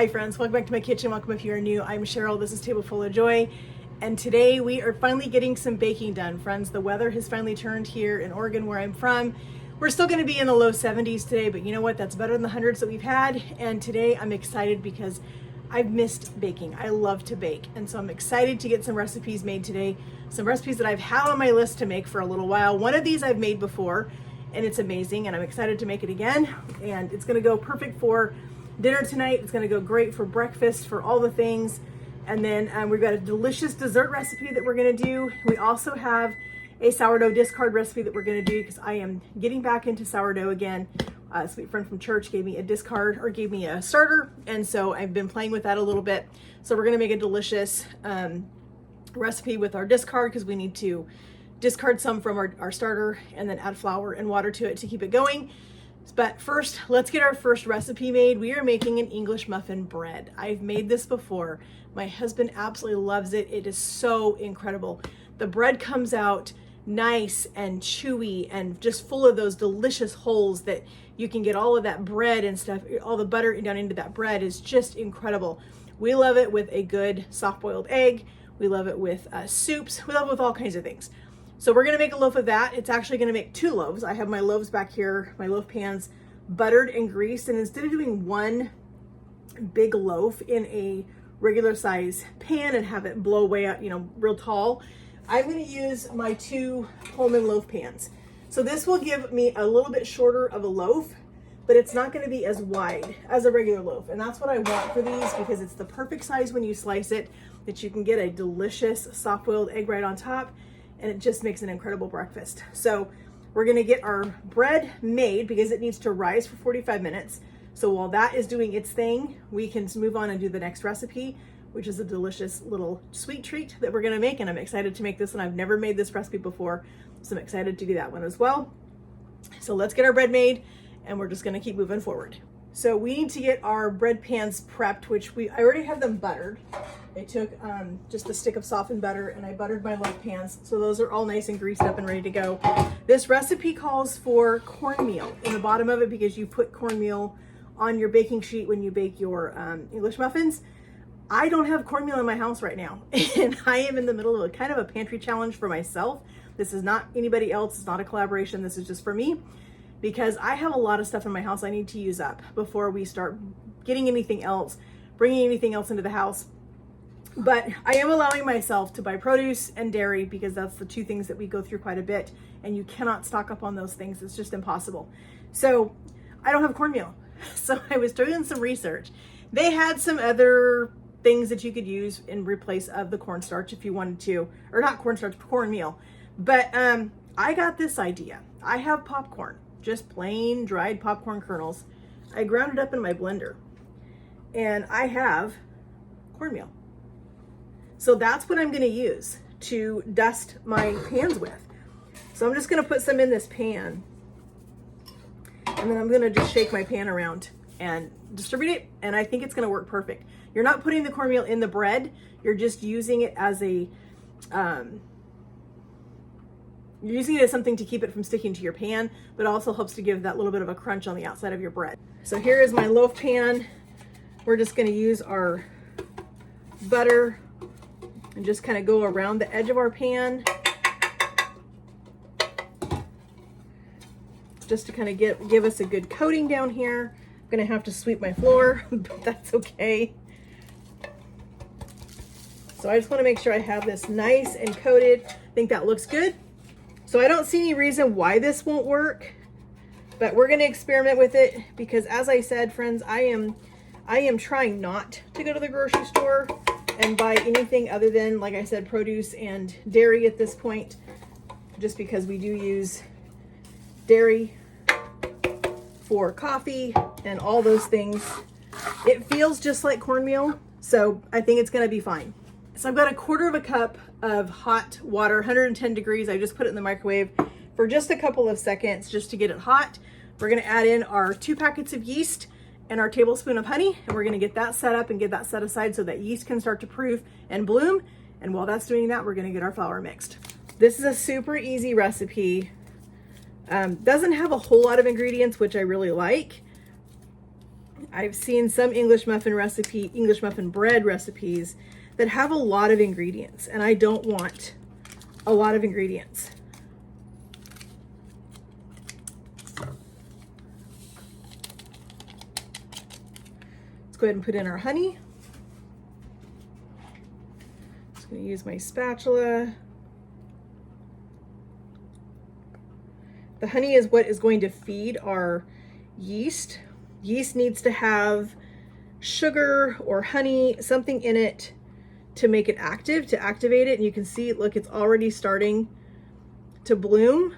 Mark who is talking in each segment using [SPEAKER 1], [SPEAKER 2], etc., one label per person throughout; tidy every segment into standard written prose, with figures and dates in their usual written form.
[SPEAKER 1] Hi friends, welcome back to my kitchen. Welcome if you are new. I'm Cheryl, this is Table Full of Joy. And today we are finally getting some baking done. Friends, the weather has finally turned here in Oregon where I'm from. We're still gonna be in the low 70s today, but you know what? That's better than the hundreds that we've had. And today I'm excited because I've missed baking. I love to bake. And so I'm excited to get some recipes made today. Some recipes that I've had on my list to make for a little while. One of these I've made before and it's amazing and I'm excited to make it again. And it's gonna go perfect for dinner tonight. It's gonna go great for breakfast, for all the things. And then we've got a delicious dessert recipe that we're gonna do. We also have a sourdough discard recipe that we're gonna do because I am getting back into sourdough again. A sweet friend from church gave me a discard, or gave me a starter. And so I've been playing with that a little bit. So we're gonna make a delicious recipe with our discard because we need to discard some from our starter and then add flour and water to it to keep it going. But first, let's get our first recipe made. We are making an English muffin bread. I've made this before. My husband absolutely loves it. It is so incredible. The bread comes out nice and chewy and just full of those delicious holes that you can get all of that bread and stuff, all the butter down into that bread is just incredible. We love it with a good soft-boiled egg. We love it with soups. We love it with all kinds of things. So we're gonna make a loaf of that. It's actually gonna make 2 loaves. I have my loaves back here, my loaf pans buttered and greased. And instead of doing one big loaf in a regular size pan and have it blow away up, real tall, I'm gonna use my 2 Pullman loaf pans. So this will give me a little bit shorter of a loaf, but it's not gonna be as wide as a regular loaf. And that's what I want for these because it's the perfect size when you slice it, that you can get a delicious soft-boiled egg right on top. And it just makes an incredible breakfast. So we're gonna get our bread made because it needs to rise for 45 minutes. So while that is doing its thing, we can move on and do the next recipe, which is a delicious little sweet treat that we're gonna make. And I'm excited to make this one. I've never made this recipe before, so I'm excited to do that one as well. So let's get our bread made and we're just gonna keep moving forward. So we need to get our bread pans prepped, which I already have them buttered. I took just a stick of softened butter and I buttered my loaf pans. So those are all nice and greased up and ready to go. This recipe calls for cornmeal in the bottom of it because you put cornmeal on your baking sheet when you bake your English muffins. I don't have cornmeal in my house right now. And I am in the middle of a kind of a pantry challenge for myself. This is not anybody else. It's not a collaboration. This is just for me because I have a lot of stuff in my house I need to use up before we start getting anything else, bringing anything else into the house. But I am allowing myself to buy produce and dairy because that's the 2 things that we go through quite a bit and you cannot stock up on those things. It's just impossible. So I don't have cornmeal. So I was doing some research. They had some other things that you could use in replace of the cornstarch if you wanted to, or not cornstarch, cornmeal. But I got this idea. I have popcorn, just plain dried popcorn kernels. I ground it up in my blender and I have cornmeal. So that's what I'm gonna use to dust my pans with. So I'm just gonna put some in this pan and then I'm gonna just shake my pan around and distribute it. And I think it's gonna work perfect. You're not putting the cornmeal in the bread. You're just using it as you're using it as something to keep it from sticking to your pan, but also helps to give that little bit of a crunch on the outside of your bread. So here is my loaf pan. We're just gonna use our butter and just kind of go around the edge of our pan just to kind of give us a good coating down here. I'm gonna have to sweep my floor, but that's okay. So I just want to make sure I have this nice and coated. I think that looks good. So I don't see any reason why this won't work, but we're gonna experiment with it because as I said, friends, I am trying not to go to the grocery store and buy anything other than, like I said, produce and dairy at this point, just because we do use dairy for coffee and all those things. It feels just like cornmeal, so I think it's gonna be fine. So I've got a 1/4 cup of hot water, 110 degrees. I just put it in the microwave for just a couple of seconds just to get it hot. We're gonna add in our 2 packets of yeast and our tablespoon of honey, and we're gonna get that set up and get that set aside so that yeast can start to proof and bloom. And while that's doing that, we're gonna get our flour mixed. This is a super easy recipe. Doesn't have a whole lot of ingredients, which I really like. I've seen some English muffin bread recipes that have a lot of ingredients, and I don't want a lot of ingredients. Let's go ahead and put in our honey. Just going to use my spatula. The honey is what is going to feed our yeast. Yeast needs to have sugar or honey, something in it to make it active, to activate it. And you can see, look, it's already starting to bloom.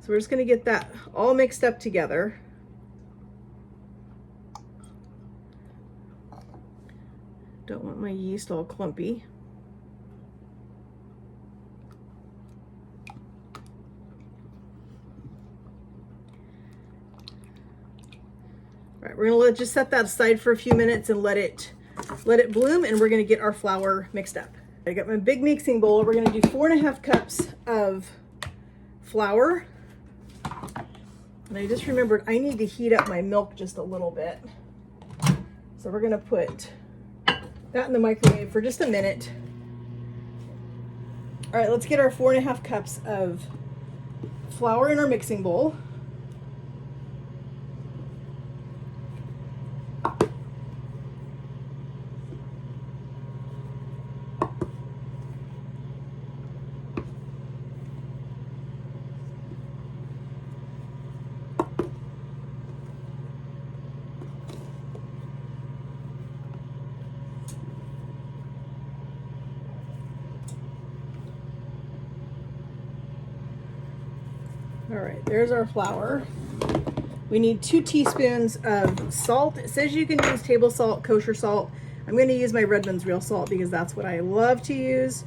[SPEAKER 1] So we're just going to get that all mixed up together. Don't want my yeast all clumpy. All right, we're gonna just set that aside for a few minutes and let it bloom, and we're gonna get our flour mixed up. I got my big mixing bowl. We're gonna do 4.5 cups of flour. And I just remembered I need to heat up my milk just a little bit. So we're gonna put that in the microwave for just a minute. All right, let's get our 4.5 cups of flour in our mixing bowl. All right, there's our flour. We need 2 teaspoons of salt. It says you can use table salt, kosher salt. I'm going to use my Redmond's real salt because that's what I love to use.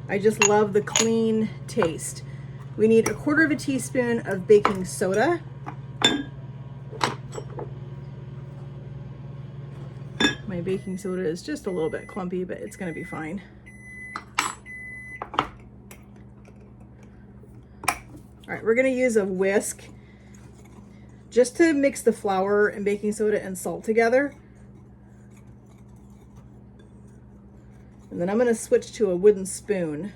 [SPEAKER 1] I just love the clean taste. We need 1/4 teaspoon of baking soda. My baking soda is just a little bit clumpy, but it's going to be fine. All right, we're gonna use a whisk just to mix the flour and baking soda and salt together. And then I'm gonna switch to a wooden spoon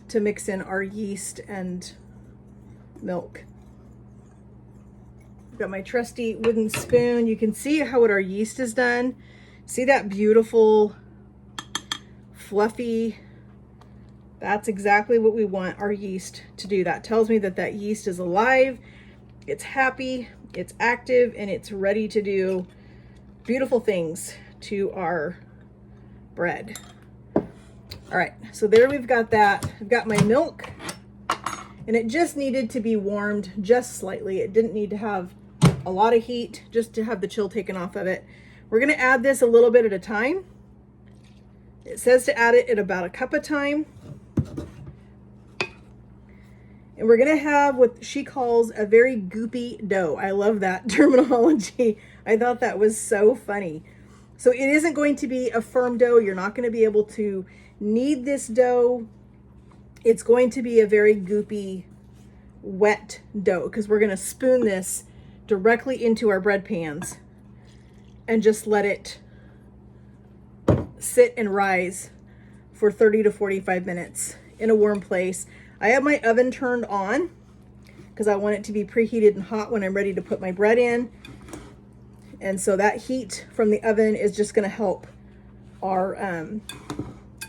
[SPEAKER 1] to mix in our yeast and milk. I've got my trusty wooden spoon. You can see how our yeast is done. See that beautiful, fluffy. That's exactly what we want our yeast to do. That tells me that that yeast is alive, it's happy, it's active, and it's ready to do beautiful things to our bread. All right, so there we've got that. I've got my milk, and it just needed to be warmed just slightly. It didn't need to have a lot of heat, just to have the chill taken off of it. We're gonna add this a little bit at a time. It says to add it at about 1 cup a time. And we're gonna have what she calls a very goopy dough. I love that terminology. I thought that was so funny. So it isn't going to be a firm dough. You're not gonna be able to knead this dough. It's going to be a very goopy, wet dough because we're gonna spoon this directly into our bread pans and just let it sit and rise for 30 to 45 minutes in a warm place. I have my oven turned on because I want it to be preheated and hot when I'm ready to put my bread in. And so that heat from the oven is just going to help our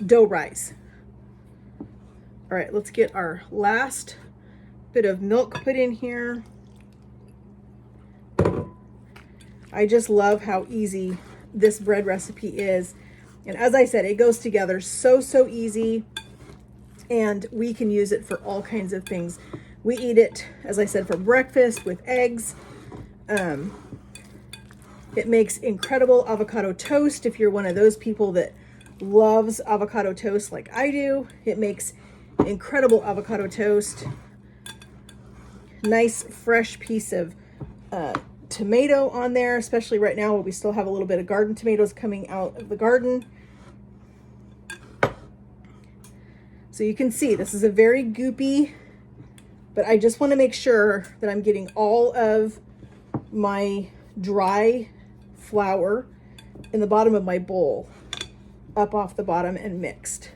[SPEAKER 1] dough rise. All right, let's get our last bit of milk put in here. I just love how easy this bread recipe is. And as I said, it goes together so easy. And we can use it for all kinds of things. We eat it, as I said, for breakfast with eggs. It makes incredible avocado toast if you're one of those people that loves avocado toast like I do. It makes incredible avocado toast. Nice fresh piece of tomato on there, especially right now where we still have a little bit of garden tomatoes coming out of the garden. So you can see this is a very goopy, but I just want to make sure that I'm getting all of my dry flour in the bottom of my bowl up off the bottom and mixed.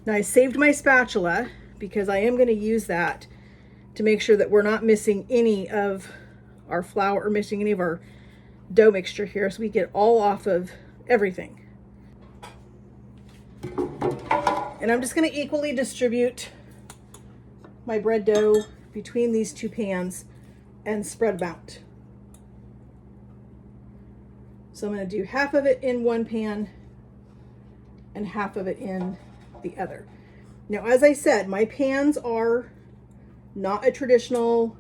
[SPEAKER 1] Now I saved my spatula because I am going to use that to make sure that we're not missing any of our flour or missing any of our dough mixture here, so we get all off of everything. And I'm just going to equally distribute my bread dough between these two pans and spread them out. So I'm going to do half of it in one pan and half of it in the other. Now, as I said, my pans are not a traditional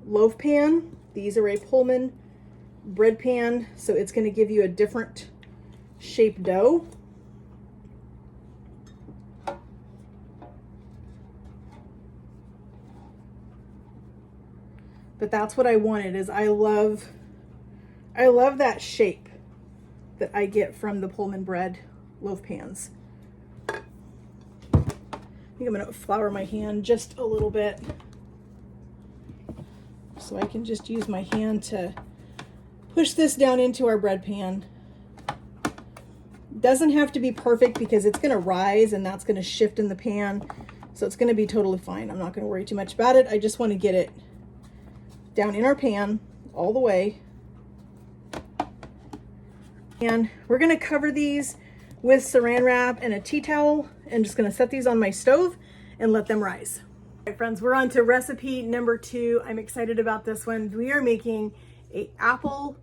[SPEAKER 1] loaf pan. These are a Pullman bread pan, so it's going to give you a different shaped dough. But that's what I wanted, is I love that shape that I get from the Pullman bread loaf pans. I think I'm going to flour my hand just a little bit so I can just use my hand to push this down into our bread pan. Doesn't have to be perfect because it's going to rise and that's going to shift in the pan, so it's going to be totally fine. I'm not going to worry too much about it. I just want to get it down in our pan all the way. And we're going to cover these with saran wrap and a tea towel, and just going to set these on my stove and let them rise. All right, friends, we're on to recipe number 2. I'm excited about this one. We are making a apple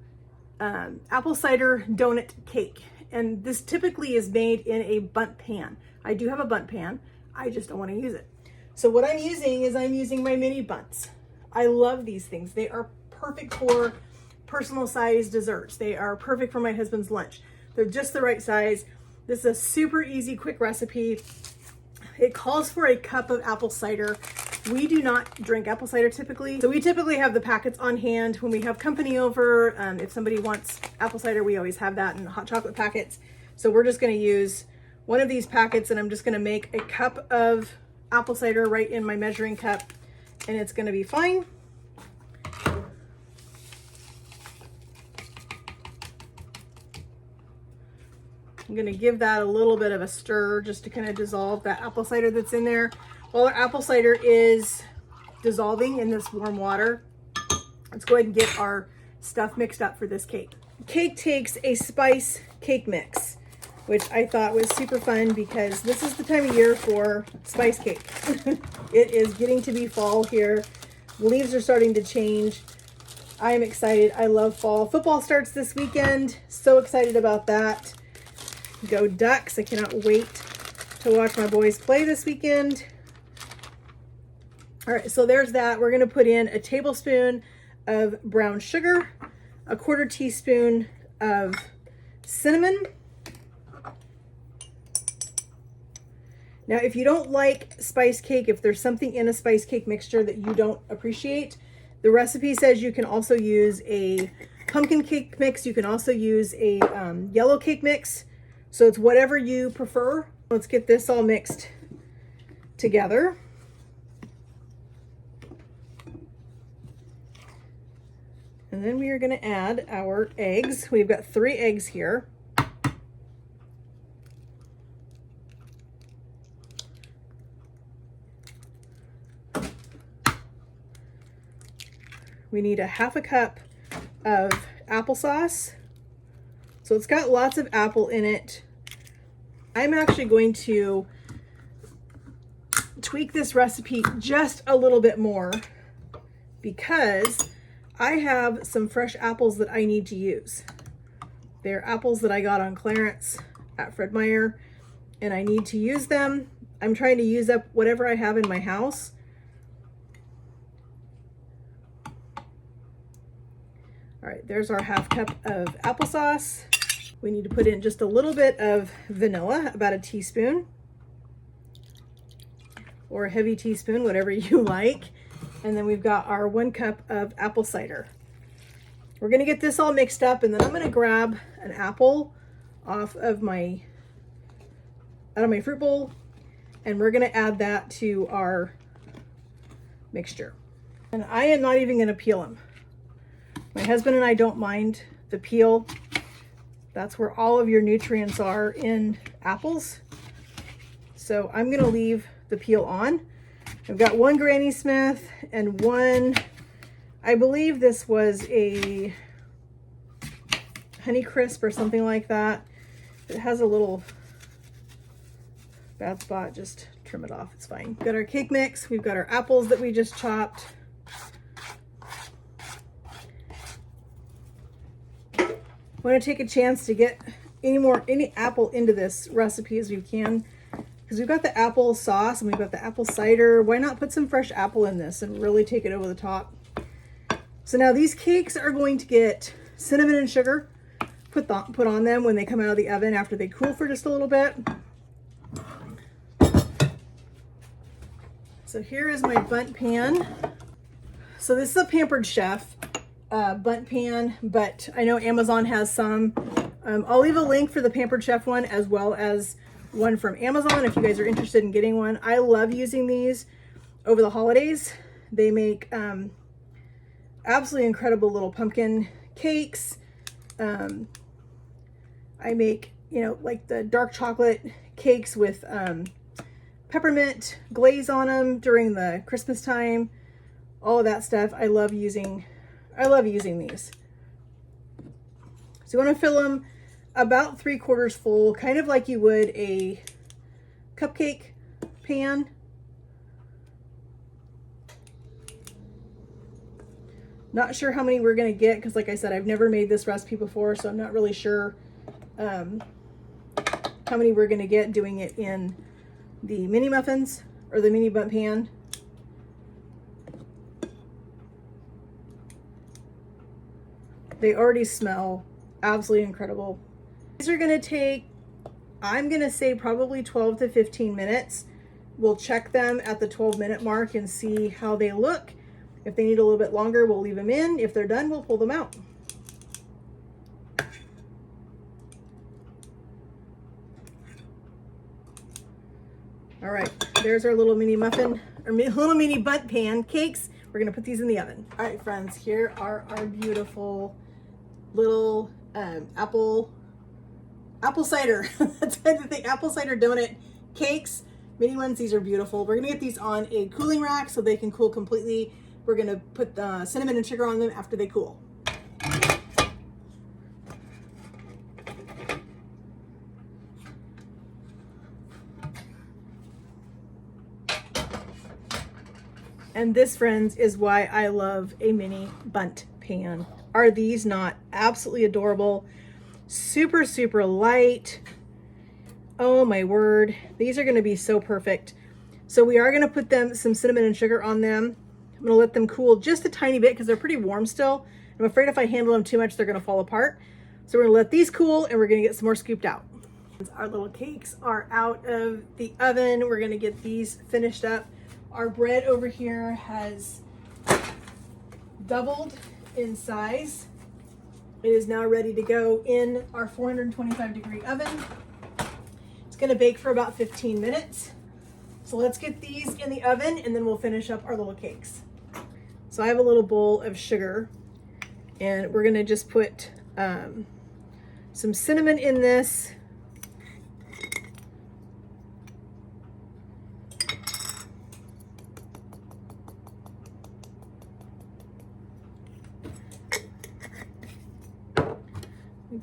[SPEAKER 1] cider donut cake, and this typically is made in a Bundt pan. I do have a Bundt pan. I just don't want to use it. So what I'm using my mini Bundts. I love these things. They are perfect for personal size desserts. They are perfect for my husband's lunch. They're just the right size. This is a super easy, quick recipe. It calls for a cup of apple cider. We do not drink apple cider typically. So we typically have the packets on hand when we have company over. If somebody wants apple cider, we always have that in hot chocolate packets. So we're just gonna use one of these packets, and I'm just gonna make a cup of apple cider right in my measuring cup, and it's gonna be fine. I'm gonna give that a little bit of a stir just to kind of dissolve that apple cider that's in there. While our apple cider is dissolving in this warm water, let's go ahead and get our stuff mixed up for this cake. Cake takes a spice cake mix, which I thought was super fun because this is the time of year for spice cake. It is getting to be fall here. Leaves are starting to change. I am excited. I love fall. Football starts this weekend. So excited about that. Go Ducks. I cannot wait to watch my boys play this weekend. All right, so there's that. We're going to put in a tablespoon of brown sugar, a 1/4 teaspoon of cinnamon. Now, if you don't like spice cake, if there's something in a spice cake mixture that you don't appreciate, the recipe says you can also use a pumpkin cake mix. You can also use a yellow cake mix. So it's whatever you prefer. Let's get this all mixed together. And then we are going to add our eggs. We've got 3 eggs here. We need a 1/2 cup of applesauce. So it's got lots of apple in it. I'm actually going to tweak this recipe just a little bit more because I have some fresh apples that I need to use. They're apples that I got on clearance at Fred Meyer, and I need to use them. I'm trying to use up whatever I have in my house. All right, there's our 1/2 cup of applesauce. We need to put in just a little bit of vanilla, about a teaspoon, or a heavy teaspoon, whatever you like. And then we've got our 1 cup of apple cider. We're gonna get this all mixed up, and then I'm gonna grab an apple out of my fruit bowl, And we're gonna add that to our mixture. And I am not even gonna peel them. My husband and I don't mind the peel. That's where all of your nutrients are in apples. So I'm gonna leave the peel on. I've got one Granny Smith and one, I believe this was a Honey Crisp or something like that. It has a little bad spot, just trim it off, it's fine. We've got our cake mix, we've got our apples that we just chopped. I want to take a chance to get any apple into this recipe as we can, because we've got the apple sauce and we've got the apple cider. Why not put some fresh apple in this and really take it over the top? So now these cakes are going to get cinnamon and sugar put on them when they come out of the oven after they cool for just a little bit. So here is my Bundt pan. So this is a Pampered Chef Bundt pan, but I know Amazon has some. I'll leave a link for the Pampered Chef one as well as one from Amazon if you guys are interested in getting one. I love using these over the holidays. They make absolutely incredible little pumpkin cakes. I make, you know, like the dark chocolate cakes with peppermint glaze on them during the Christmas time. All of that stuff. I love using these. So you want to fill them about 3/4 full, kind of like you would a cupcake pan. Not sure how many we're going to get because, like I said, I've never made this recipe before, so I'm not really sure how many we're going to get doing it in the mini muffins or the mini Bundt pan. They already smell absolutely incredible. These are going to take, I'm going to say probably 12 to 15 minutes. We'll check them at the 12-minute mark and see how they look. If they need a little bit longer, we'll leave them in. If they're done, we'll pull them out. All right, there's our little mini muffin, or little mini Bundt pan cakes. We're gonna put these in the oven. All right, friends, here are our beautiful little apple cider. That's the thing, apple cider donut cakes, mini ones. These are beautiful. We're gonna get these on a cooling rack so they can cool completely. We're gonna put the cinnamon and sugar on them after they cool. And this, friends, is why I love a mini Bundt pan. Are these not absolutely adorable? Super, super light. Oh my word. These are gonna be so perfect. So we are gonna put some cinnamon and sugar on them. I'm gonna let them cool just a tiny bit because they're pretty warm still. I'm afraid if I handle them too much, they're gonna fall apart. So we're gonna let these cool and we're gonna get some more scooped out. Our little cakes are out of the oven. We're gonna get these finished up. Our bread over here has doubled in size. It is now ready to go in our 425-degree oven. It's gonna bake for about 15 minutes. So let's get these in the oven and then we'll finish up our little cakes. So I have a little bowl of sugar and we're gonna just put some cinnamon in this.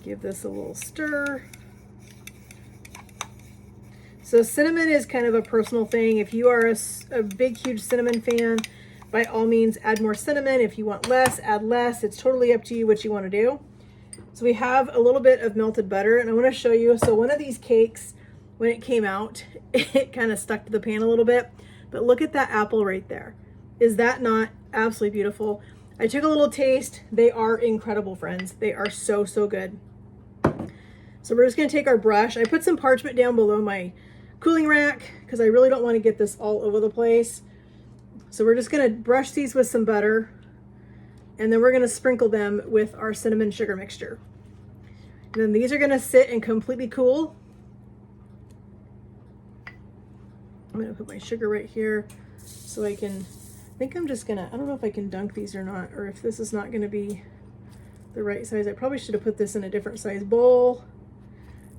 [SPEAKER 1] Give this a little stir. So cinnamon is kind of a personal thing. If you are a big, huge cinnamon fan, by all means add more cinnamon. If you want less, add less. It's totally up to you what you want to do. So we have a little bit of melted butter and I want to show you. So one of these cakes, when it came out, it kind of stuck to the pan a little bit, but look at that apple right there. Is that not absolutely beautiful? I took a little taste. They are incredible, friends. They are so, so good. So we're just gonna take our brush. I put some parchment down below my cooling rack because I really don't want to get this all over the place. So we're just gonna brush these with some butter and then we're gonna sprinkle them with our cinnamon sugar mixture. And then these are gonna sit and completely cool. I'm gonna put my sugar right here so I think I'm just gonna, I don't know if I can dunk these or not, or if this is not gonna be the right size. I probably should have put this in a different size bowl.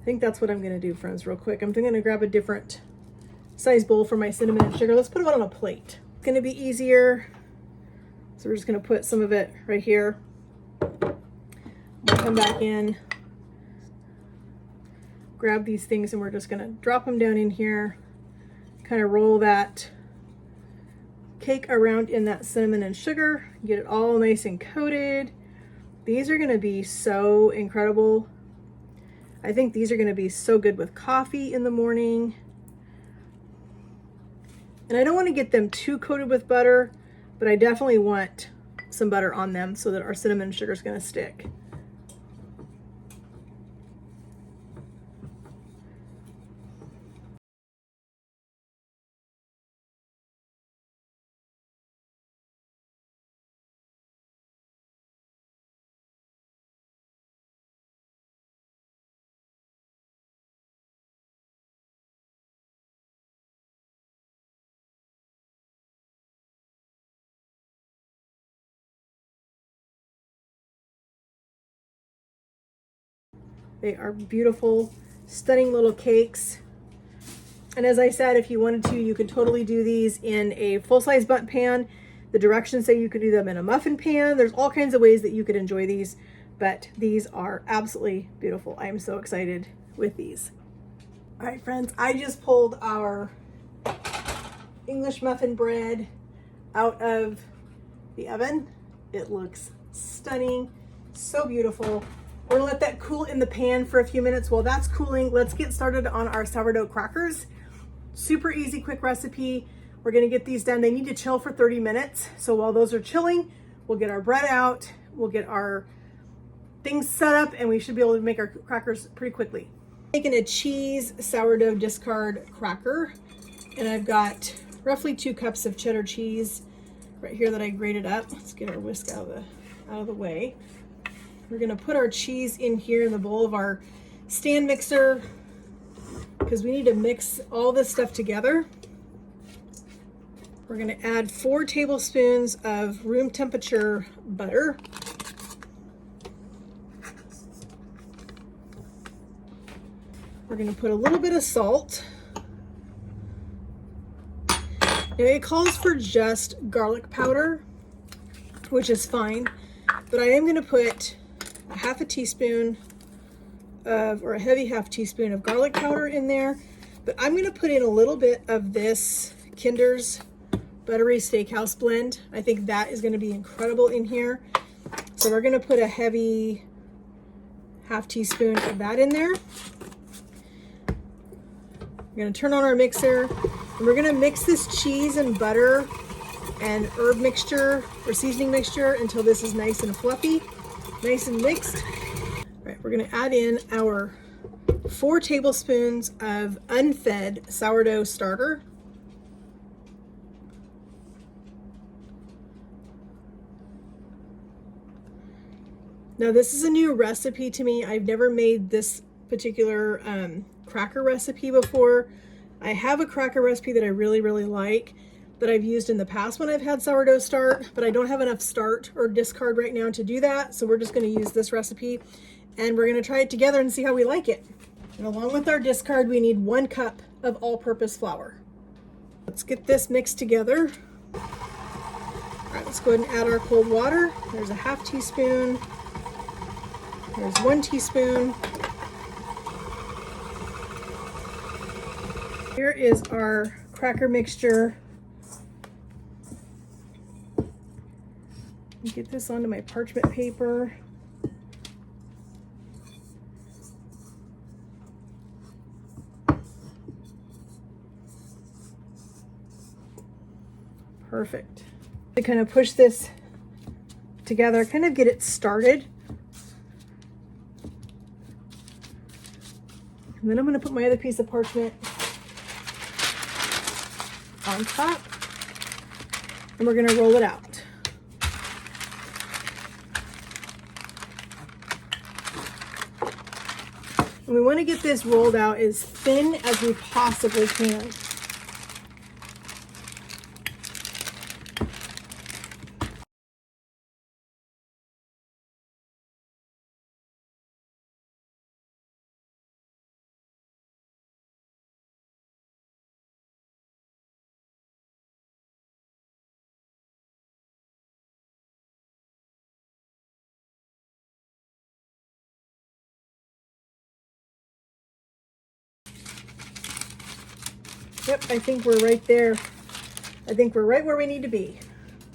[SPEAKER 1] I think that's what I'm gonna do, friends, real quick. I'm gonna grab a different size bowl for my cinnamon and sugar. Let's put it on a plate. It's gonna be easier. So we're just gonna put some of it right here. We'll come back in, grab these things, and we're just gonna drop them down in here, kind of roll that cake around in that cinnamon and sugar, get it all nice and coated. These are gonna be so incredible. I think these are gonna be so good with coffee in the morning. And I don't wanna get them too coated with butter, but I definitely want some butter on them so that our cinnamon and sugar is gonna stick. They are beautiful, stunning little cakes. And as I said, if you wanted to, you could totally do these in a full-size Bundt pan. The directions say you could do them in a muffin pan. There's all kinds of ways that you could enjoy these, but these are absolutely beautiful. I am so excited with these. All right, friends, I just pulled our English muffin bread out of the oven. It looks stunning, so beautiful. We're gonna let that cool in the pan for a few minutes. While that's cooling, let's get started on our sourdough crackers. Super easy, quick recipe. We're gonna get these done. They need to chill for 30 minutes. So while those are chilling, we'll get our bread out, we'll get our things set up, and we should be able to make our crackers pretty quickly. Making a cheese sourdough discard cracker, and I've got roughly 2 cups of cheddar cheese right here that I grated up. Let's get our whisk out of the way. We're gonna put our cheese in here in the bowl of our stand mixer because we need to mix all this stuff together. We're gonna add 4 tablespoons of room temperature butter. We're gonna put a little bit of salt. Now it calls for just garlic powder, which is fine, but I am gonna put a half a teaspoon of, or a heavy half teaspoon of garlic powder in there, but I'm gonna put in a little bit of this Kinder's Buttery Steakhouse blend. I think that is gonna be incredible in here. So we're gonna put a heavy half teaspoon of that in there. We're gonna turn on our mixer, and we're gonna mix this cheese and butter and herb mixture or seasoning mixture until this is nice and fluffy. Nice and mixed. All right, we're gonna add in our 4 tablespoons of unfed sourdough starter. Now this is a new recipe to me. I've never made this particular cracker recipe before. I have a cracker recipe that I really, really like that I've used in the past when I've had sourdough start, but I don't have enough start or discard right now to do that. So we're just gonna use this recipe and we're gonna try it together and see how we like it. And along with our discard, we need 1 cup of all-purpose flour. Let's get this mixed together. All right, let's go ahead and add our cold water. There's a half teaspoon. There's 1 teaspoon. Here is our cracker mixture. Get this onto my parchment paper. Perfect. To kind of push this together, kind of get it started. And then I'm going to put my other piece of parchment on top, and we're going to roll it out. And we want to get this rolled out as thin as we possibly can. Yep, I think we're right there. I think we're right where we need to be.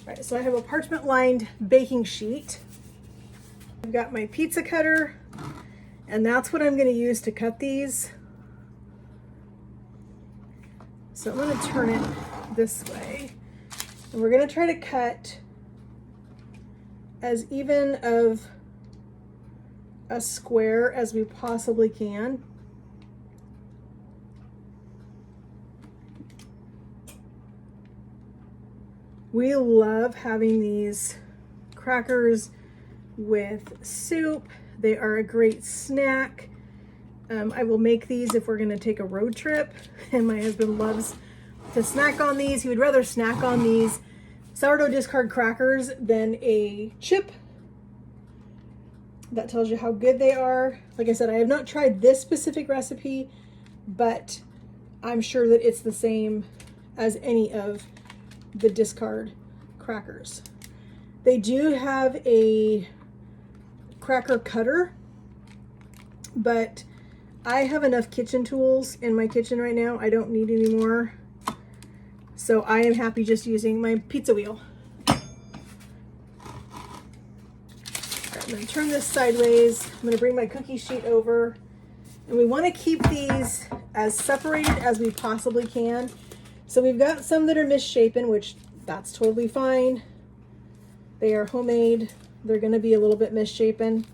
[SPEAKER 1] All right, so I have a parchment lined baking sheet. I've got my pizza cutter, and that's what I'm going to use to cut these. So I'm going to turn it this way, and we're going to try to cut as even of a square as we possibly can. We love having these crackers with soup. They are a great snack. I will make these if we're gonna take a road trip, and my husband loves to snack on these. He would rather snack on these sourdough discard crackers than a chip. That tells you how good they are. Like I said, I have not tried this specific recipe, but I'm sure that it's the same as any of the discard crackers. They do have a cracker cutter, but I have enough kitchen tools in my kitchen right now. I don't need any more. So I am happy just using my pizza wheel. All right, I'm gonna turn this sideways. I'm gonna bring my cookie sheet over, and we wanna keep these as separated as we possibly can. So we've got some that are misshapen, which that's totally fine. They are homemade. They're gonna be a little bit misshapen.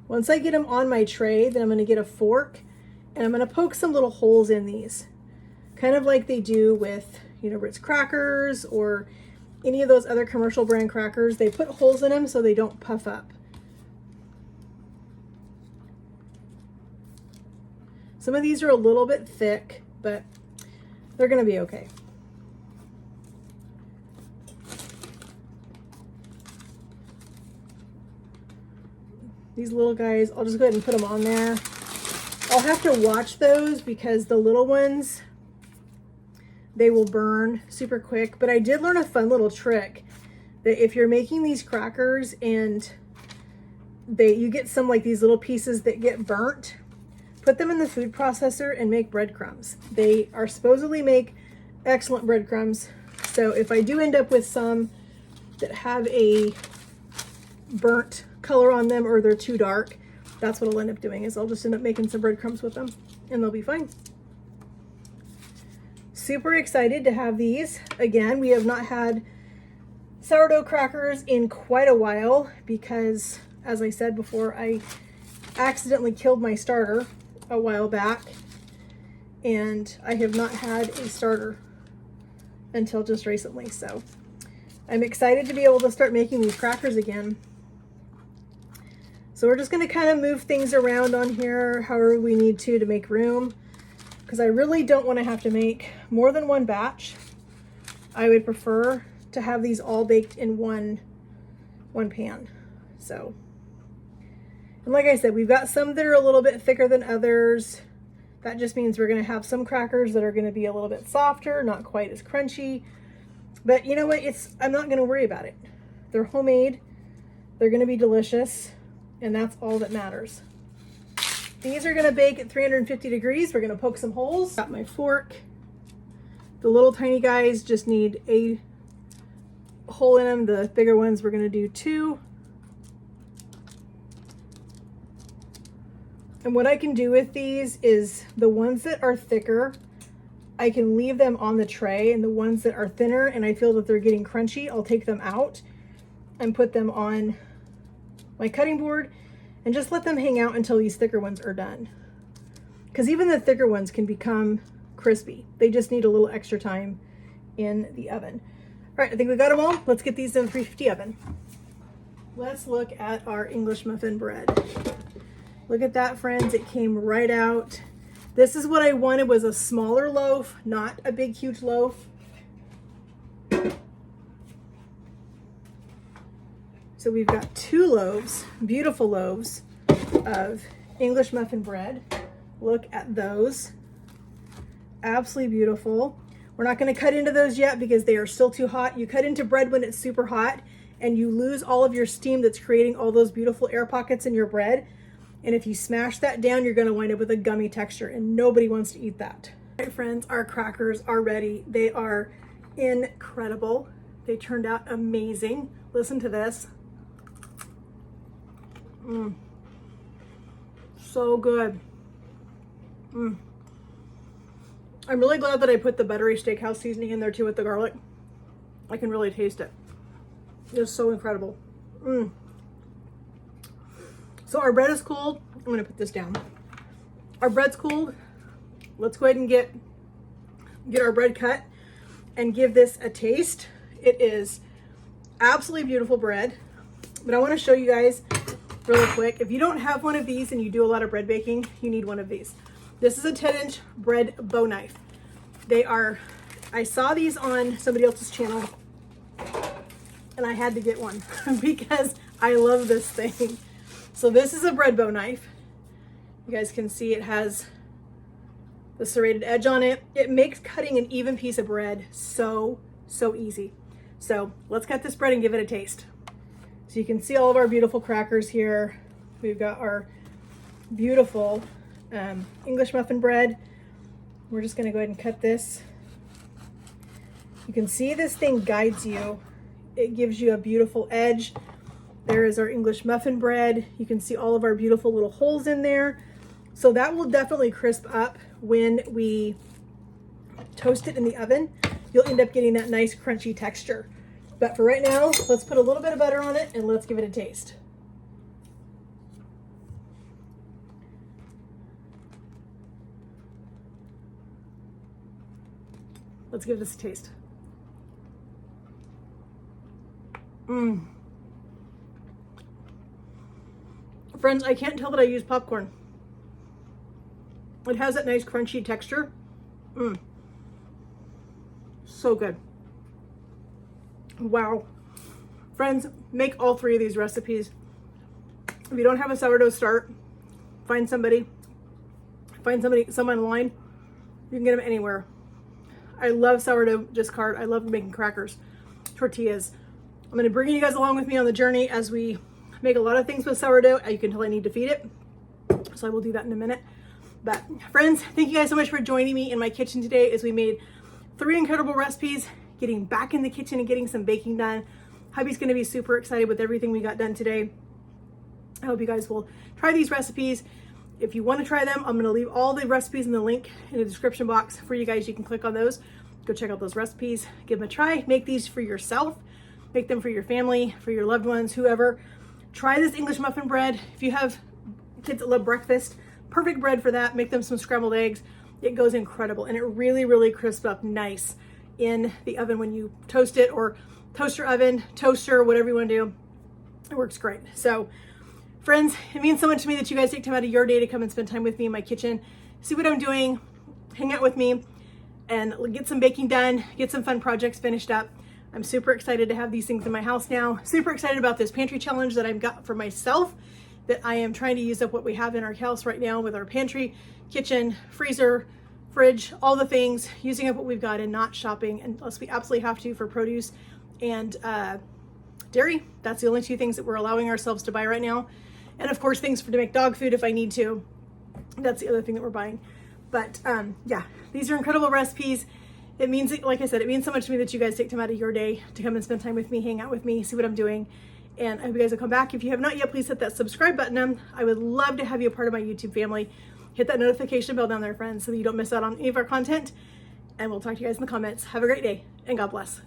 [SPEAKER 1] Once I get them on my tray, then I'm gonna get a fork and I'm gonna poke some little holes in these, kind of like they do with, you know, Ritz crackers or any of those other commercial brand crackers. They put holes in them so they don't puff up. Some of these are a little bit thick, but they're gonna be okay. These little guys, I'll just go ahead and put them on there. I'll have to watch those because the little ones, they will burn super quick. But I did learn a fun little trick that if you're making these crackers and you get some like these little pieces that get burnt, put them in the food processor and make breadcrumbs. They are supposedly make excellent breadcrumbs. So if I do end up with some that have a burnt color on them or they're too dark, that's what I'll end up doing, is I'll just end up making some breadcrumbs with them and they'll be fine. Super excited to have these. Again, we have not had sourdough crackers in quite a while because, as I said before, I accidentally killed my starter a while back, and I have not had a starter until just recently. So I'm excited to be able to start making these crackers again. So we're just going to kind of move things around on here however we need to make room, because I really don't want to have to make more than one batch. I would prefer to have these all baked in one pan. So, and like I said, we've got some that are a little bit thicker than others. That just means we're going to have some crackers that are going to be a little bit softer, not quite as crunchy. But you know what? I'm not going to worry about it. They're homemade. They're going to be delicious. And that's all that matters. These are gonna bake at 350 degrees. We're gonna poke some holes. Got my fork. The little tiny guys just need a hole in them. The bigger ones, we're gonna do 2. And what I can do with these is the ones that are thicker, I can leave them on the tray, and the ones that are thinner and I feel that they're getting crunchy, I'll take them out and put them on my cutting board and just let them hang out until these thicker ones are done. Because even the thicker ones can become crispy. They just need a little extra time in the oven. All right, I think we got them all. Let's get these in the 350 oven. Let's look at our English muffin bread. Look at that, friends. It came right out. This is what I wanted, was a smaller loaf, not a big, huge loaf. So we've got 2 loaves, beautiful loaves of English muffin bread. Look at those. Absolutely beautiful. We're not going to cut into those yet because they are still too hot. You cut into bread when it's super hot and you lose all of your steam that's creating all those beautiful air pockets in your bread. And if you smash that down, you're gonna wind up with a gummy texture, and nobody wants to eat that. All right, friends, our crackers are ready. They are incredible. They turned out amazing. Listen to this. So good. I'm really glad that I put the buttery steakhouse seasoning in there too with the garlic. I can really taste it. It's so incredible. So our bread is cooled. I'm gonna put this down. Our bread's cooled. Let's go ahead and get our bread cut and give this a taste. It is absolutely beautiful bread, but I want to show you guys really quick. If you don't have one of these and you do a lot of bread baking, you need one of these. This is a 10-inch bread bow knife. I saw these on somebody else's channel and I had to get one because I love this thing. So this is a bread bow knife. You guys can see it has the serrated edge on it. It makes cutting an even piece of bread so easy. So let's cut this bread and give it a taste. So you can see all of our beautiful crackers here. We've got our beautiful English muffin bread. We're just gonna go ahead and cut this. You can see this thing guides you. It gives you a beautiful edge. There is our English muffin bread. You can see all of our beautiful little holes in there. So that will definitely crisp up when we toast it in the oven. You'll end up getting that nice crunchy texture. But for right now, let's put a little bit of butter on it and let's give it a taste. Let's give this a taste. Friends, I can't tell that I use popcorn. It has that nice crunchy texture. So good. Wow. Friends, make all 3 of these recipes. If you don't have a sourdough start, find some online. You can get them anywhere. I love sourdough discard. I love making crackers, tortillas. I'm going to bring you guys along with me on the journey as we make a lot of things with sourdough. You can tell I need to feed it, so I will do that in a minute. But friends, thank you guys so much for joining me in my kitchen today as we made 3 incredible recipes, getting back in the kitchen and getting some baking done. Hubby's going to be super excited with everything we got done today. I hope you guys will try these recipes. If you want to try them, I'm going to leave all the recipes in the link in the description box for you guys. You can click on those, go check out those recipes, give them a try, make these for yourself, make them for your family, for your loved ones, whoever. Try this English muffin bread. If you have kids that love breakfast, perfect bread for that. Make them some scrambled eggs. It goes incredible, and it really crisps up nice in the oven when you toast it, or toaster oven, toaster, whatever you want to do. It works great. So friends, it means so much to me that you guys take time out of your day to come and spend time with me in my kitchen, see what I'm doing, hang out with me, and get some baking done, get some fun projects finished up. I'm super excited to have these things in my house now. Super excited about this pantry challenge that I've got for myself, that I am trying to use up what we have in our house right now with our pantry, kitchen, freezer, fridge, all the things, using up what we've got and not shopping unless we absolutely have to for produce and dairy. That's the only 2 things that we're allowing ourselves to buy right now. And of course, things to make dog food if I need to. That's the other thing that we're buying. But yeah, these are incredible recipes. It means, like I said, it means so much to me that you guys take time out of your day to come and spend time with me, hang out with me, see what I'm doing. And I hope you guys will come back. If you have not yet, please hit that subscribe button. I would love to have you a part of my YouTube family. Hit that notification bell down there, friends, so that you don't miss out on any of our content. And we'll talk to you guys in the comments. Have a great day, and God bless.